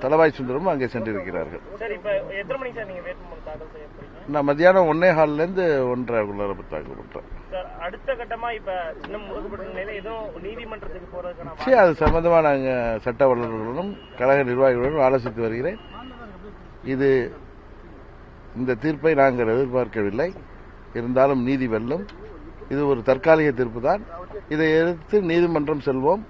தளவாய் சுந்தரமும் அங்கே சென்றிருக்கிறார்கள். நான் மத்தியானம் 1:15 1:30 தாக்கல் பண்றேன். அடுத்த கட்டமா இப்ப நீதிமன்றத்துக்கு போறதுக்கான அது சம்பந்தமா நாங்க சட்ட வல்லுநர்களுடன் கழக நிர்வாகிகளுடன் ஆலோசித்து வருகிறேன். இந்த தீர்ப்பை நாங்கள் எதிர்பார்க்கவில்லை. இருந்தாலும் நீதி வெல்லும். இது ஒரு தற்காலிக தீர்ப்பு தான். இதை எதிர்த்து நீதிமன்றம் செல்வோம்.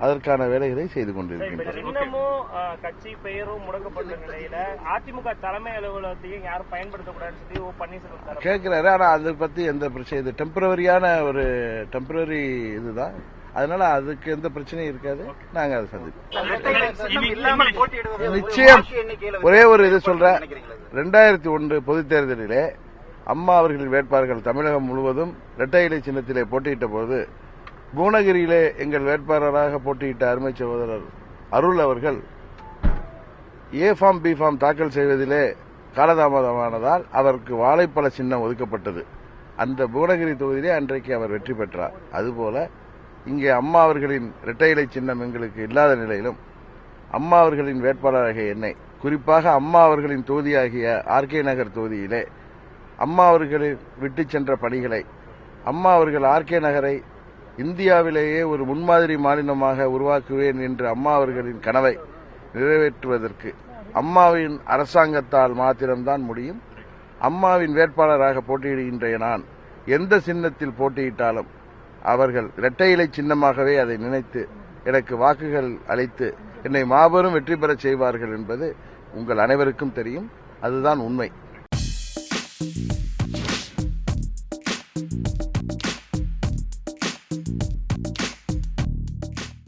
அதற்கான வேலைகளை செய்து கொண்டிருக்கின்றனர். இன்னமும் கட்சி பெயரும் முடக்கப்பட்ட நிலையில அதிமுக தலைமை அலுவலகத்தையும் யாரும் பயன்படுத்தக்கூடாதுன்னு கேட்கிறாரு. ஆனா அதை பத்தி எந்த பிரச்சனை, இது டெம்பரரி இதுதான். அதனால அதுக்கு எந்த பிரச்சனையும் இருக்காது. நாங்க அதை சந்திப்போம். நிச்சயம் ஒரே ஒரு இது சொல்றேன். 2001 பொதுத் தேர்தலிலே அம்மா அவர்களின் வேட்பாளர்கள் தமிழகம் முழுவதும் இரட்டை இலை சின்னத்திலே போட்டியிட்ட போது பூனகிரியிலே எங்கள் வேட்பாளராக போட்டியிட்ட அருமை சகோதரர் அருள் அவர்கள் ஏ ஃபார்ம் பி ஃபார்ம் தாக்கல் செய்வதிலே காலதாமதமானதால் அவருக்கு வாழைப்பழ சின்னம் ஒதுக்கப்பட்டது. அந்த பூனகிரி தொகுதியிலே அன்றைக்கு அவர் வெற்றி பெற்றார். அதுபோல இங்கே அம்மா அவர்களின் இரட்டை இலை சின்னம் எங்களுக்கு இல்லாத நிலையிலும் அம்மா அவர்களின் வேட்பாளராகிய என்னை, குறிப்பாக அம்மா அவர்களின் தொகுதியாகிய ஆர்கே நகர் தொகுதியிலே அம்மா அவர்களை விட்டு சென்ற பணிகளை, அம்மா அவர்கள் ஆர்கே நகரை இந்தியாவிலேயே ஒரு முன்மாதிரி மாநிலமாக உருவாக்குவேன் என்று அம்மா அவர்களின் கனவை நிறைவேற்றுவதற்கு அம்மாவின் அரசாங்கத்தால் மாத்திரம்தான் முடியும். அம்மாவின் வேட்பாளராக போட்டியிடுகின்ற நான் எந்த சின்னத்தில் போட்டியிட்டாலும் அவர்கள் இரட்டை இலை சின்னமாகவே அதை நினைத்து எனக்கு வாக்குகள் அளித்து என்னை மாபெரும் வெற்றி பெறச் செய்வார்கள் என்பது உங்கள் அனைவருக்கும் தெரியும். அதுதான் உண்மை.